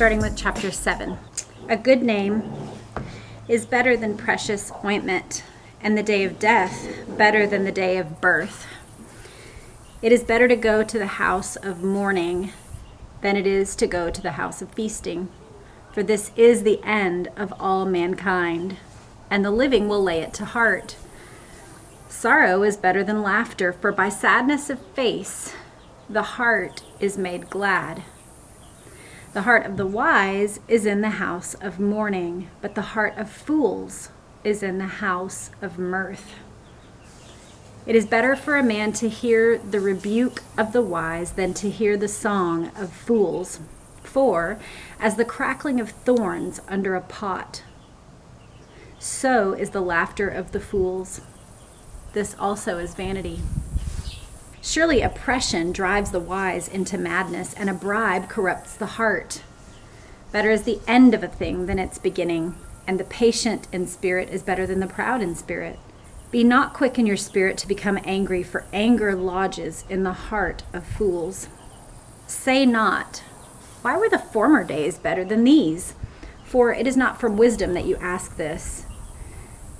starting with chapter 7. A good name is better than precious ointment, and the day of death better than the day of birth. It is better to go to the house of mourning than it is to go to the house of feasting. For this is the end of all mankind, and the living will lay it to heart. Sorrow is better than laughter, for by sadness of face the heart is made glad. The heart of the wise is in the house of mourning, but the heart of fools is in the house of mirth. It is better for a man to hear the rebuke of the wise than to hear the song of fools. For, as the crackling of thorns under a pot, so is the laughter of the fools. This also is vanity. Surely oppression drives the wise into madness, and a bribe corrupts the heart. Better is the end of a thing than its beginning, and the patient in spirit is better than the proud in spirit. Be not quick in your spirit to become angry, for anger lodges in the heart of fools. Say not, why were the former days better than these? For it is not from wisdom that you ask this.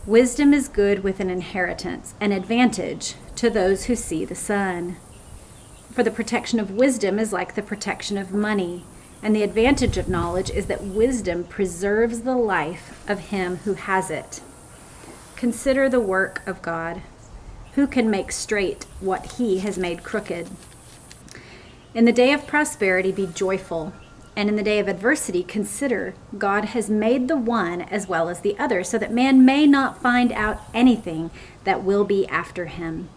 Wisdom is good with an inheritance, an advantage to those who see the sun. For the protection of wisdom is like the protection of money, and the advantage of knowledge is that wisdom preserves the life of him who has it. Consider the work of God. Who can make straight what he has made crooked? In the day of prosperity be joyful, and in the day of adversity consider God has made the one as well as the other, so that man may not find out anything that will be after him.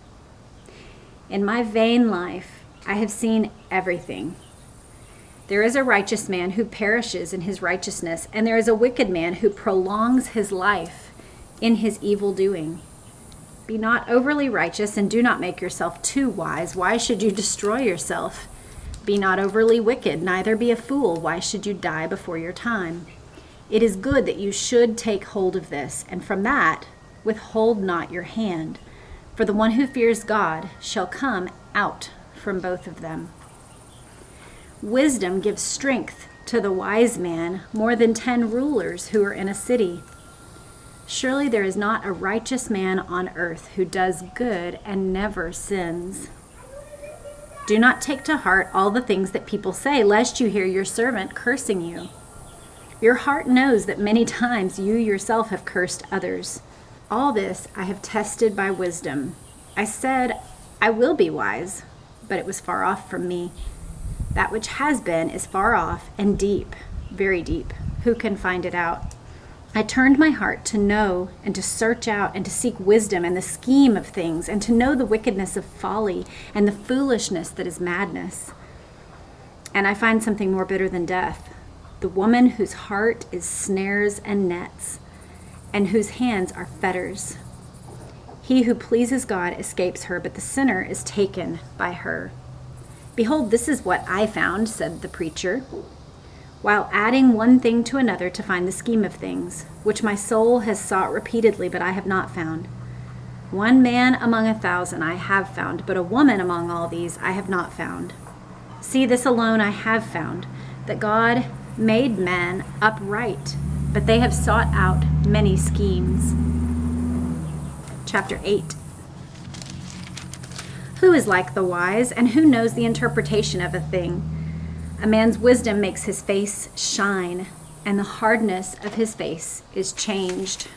In my vain life I have seen everything. There is a righteous man who perishes in his righteousness, and there is a wicked man who prolongs his life in his evil doing. Be not overly righteous, and do not make yourself too wise. Why should you destroy yourself? Be not overly wicked, neither be a fool. Why should you die before your time? It is good that you should take hold of this, and from that withhold not your hand. For the one who fears God shall come out from both of them. Wisdom gives strength to the wise man more than 10 rulers who are in a city. Surely there is not a righteous man on earth who does good and never sins. Do not take to heart all the things that people say, lest you hear your servant cursing you. Your heart knows that many times you yourself have cursed others. All this I have tested by wisdom. I said, I will be wise, but it was far off from me. That which has been is far off and deep, very deep. Who can find it out? I turned my heart to know and to search out and to seek wisdom and the scheme of things, and to know the wickedness of folly and the foolishness that is madness. And I find something more bitter than death, the woman whose heart is snares and nets, and whose hands are fetters. He who pleases God escapes her, but the sinner is taken by her. Behold, this is what I found, said the preacher, while adding one thing to another to find the scheme of things, which my soul has sought repeatedly, but I have not found. One man among 1,000 I have found, but a woman among all these I have not found. See, this alone I have found, that God made man upright, but they have sought out many schemes. Chapter 8. Who is like the wise, and who knows the interpretation of a thing? A man's wisdom makes his face shine, and the hardness of his face is changed.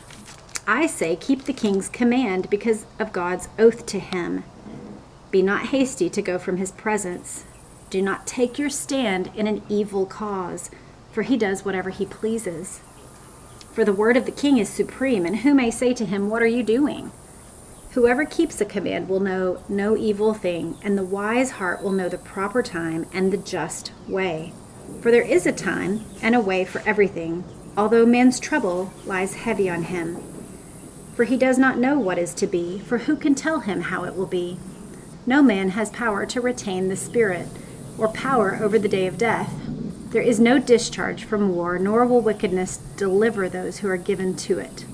I say, keep the king's command because of God's oath to him. Be not hasty to go from his presence. Do not take your stand in an evil cause, for he does whatever he pleases. For the word of the king is supreme, and who may say to him, what are you doing? Whoever keeps a command will know no evil thing, and the wise heart will know the proper time and the just way. For there is a time and a way for everything, although man's trouble lies heavy on him. For he does not know what is to be, for who can tell him how it will be? No man has power to retain the spirit, or power over the day of death. There is no discharge from war, nor will wickedness deliver those who are given to it.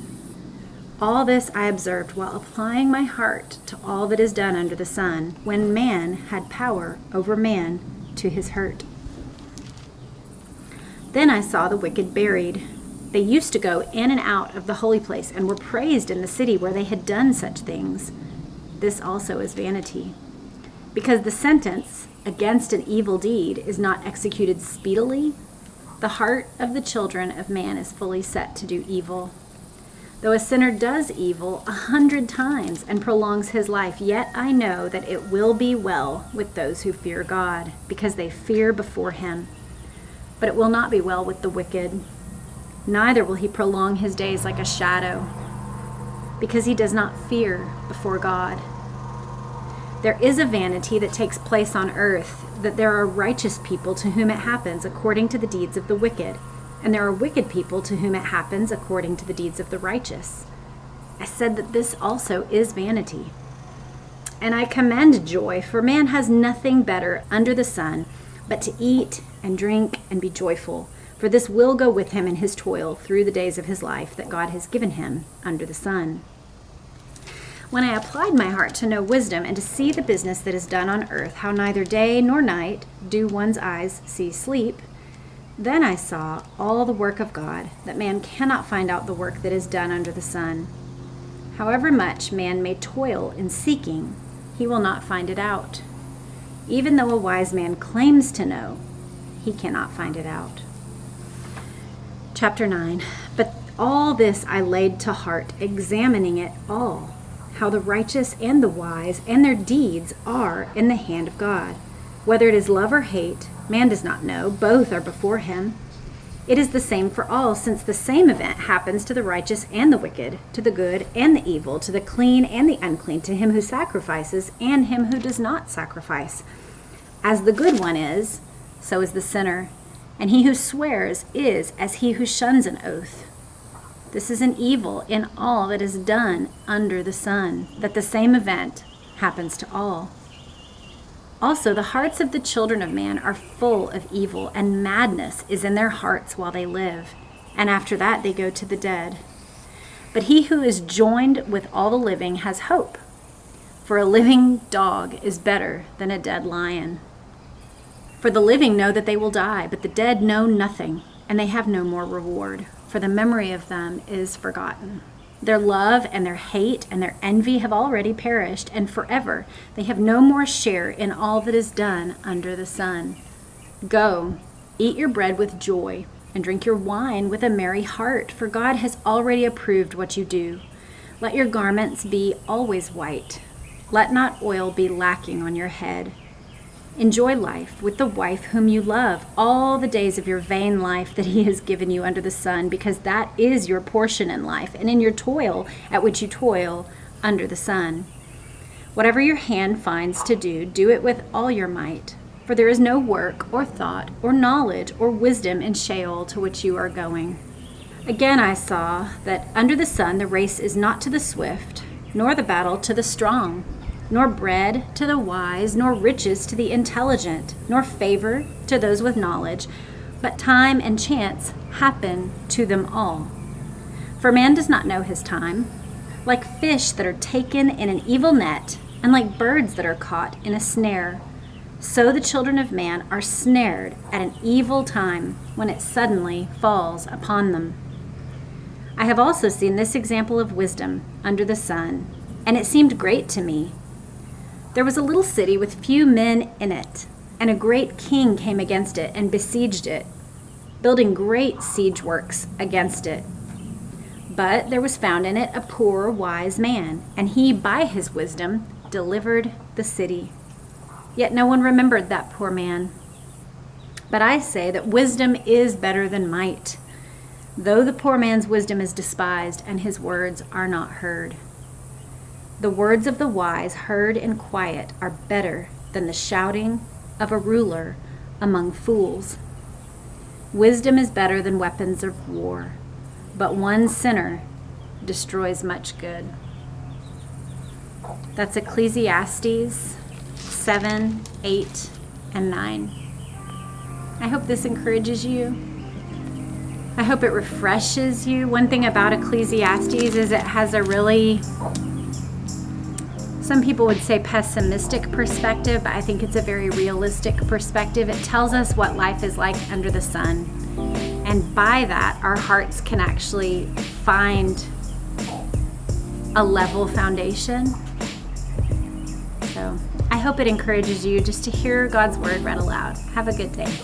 All this I observed while applying my heart to all that is done under the sun, when man had power over man to his hurt. Then I saw the wicked buried. They used to go in and out of the holy place and were praised in the city where they had done such things. This also is vanity. Because the sentence against an evil deed is not executed speedily, the heart of the children of man is fully set to do evil. Though a sinner does evil 100 times and prolongs his life, yet I know that it will be well with those who fear God, because they fear before him. But it will not be well with the wicked. Neither will he prolong his days like a shadow, because he does not fear before God. There is a vanity that takes place on earth, that there are righteous people to whom it happens according to the deeds of the wicked, and there are wicked people to whom it happens according to the deeds of the righteous. I said that this also is vanity. And I commend joy, for man has nothing better under the sun but to eat and drink and be joyful, for this will go with him in his toil through the days of his life that God has given him under the sun. When I applied my heart to know wisdom and to see the business that is done on earth, how neither day nor night do one's eyes see sleep, then I saw all the work of God, that man cannot find out the work that is done under the sun. However much man may toil in seeking, he will not find it out. Even though a wise man claims to know, he cannot find it out. Chapter 9. But all this I laid to heart, examining it all, how the righteous and the wise and their deeds are in the hand of God. Whether it is love or hate, man does not know. Both are before him. It is the same for all, since the same event happens to the righteous and the wicked, to the good and the evil, to the clean and the unclean, to him who sacrifices and him who does not sacrifice. As the good one is, so is the sinner, and he who swears is as he who shuns an oath. This is an evil in all that is done under the sun, that the same event happens to all. Also, the hearts of the children of man are full of evil, and madness is in their hearts while they live, and after that they go to the dead. But he who is joined with all the living has hope, for a living dog is better than a dead lion. For the living know that they will die, but the dead know nothing, and they have no more reward, for the memory of them is forgotten. Their love and their hate and their envy have already perished, and forever they have no more share in all that is done under the sun. Go, eat your bread with joy, and drink your wine with a merry heart, for God has already approved what you do. Let your garments be always white. Let not oil be lacking on your head. Enjoy life with the wife whom you love all the days of your vain life that he has given you under the sun, because that is your portion in life and in your toil at which you toil under the sun. Whatever your hand finds to do, do it with all your might, for there is no work or thought or knowledge or wisdom in Sheol to which you are going. Again I saw that under the sun the race is not to the swift, nor the battle to the strong, nor bread to the wise, nor riches to the intelligent, nor favor to those with knowledge, but time and chance happen to them all. For man does not know his time, like fish that are taken in an evil net, and like birds that are caught in a snare. So the children of man are snared at an evil time when it suddenly falls upon them. I have also seen this example of wisdom under the sun, and it seemed great to me. There was a little city with few men in it, and a great king came against it and besieged it, building great siege works against it. But there was found in it a poor, wise man, and he, by his wisdom, delivered the city. Yet no one remembered that poor man. But I say that wisdom is better than might, though the poor man's wisdom is despised and his words are not heard. The words of the wise heard in quiet are better than the shouting of a ruler among fools. Wisdom is better than weapons of war, but one sinner destroys much good. That's Ecclesiastes 7, 8, and 9. I hope this encourages you. I hope it refreshes you. One thing about Ecclesiastes is it has a really, some people would say pessimistic perspective, but I think it's a very realistic perspective. It tells us what life is like under the sun. And by that, our hearts can actually find a level foundation. So I hope it encourages you just to hear God's word read aloud. Have a good day.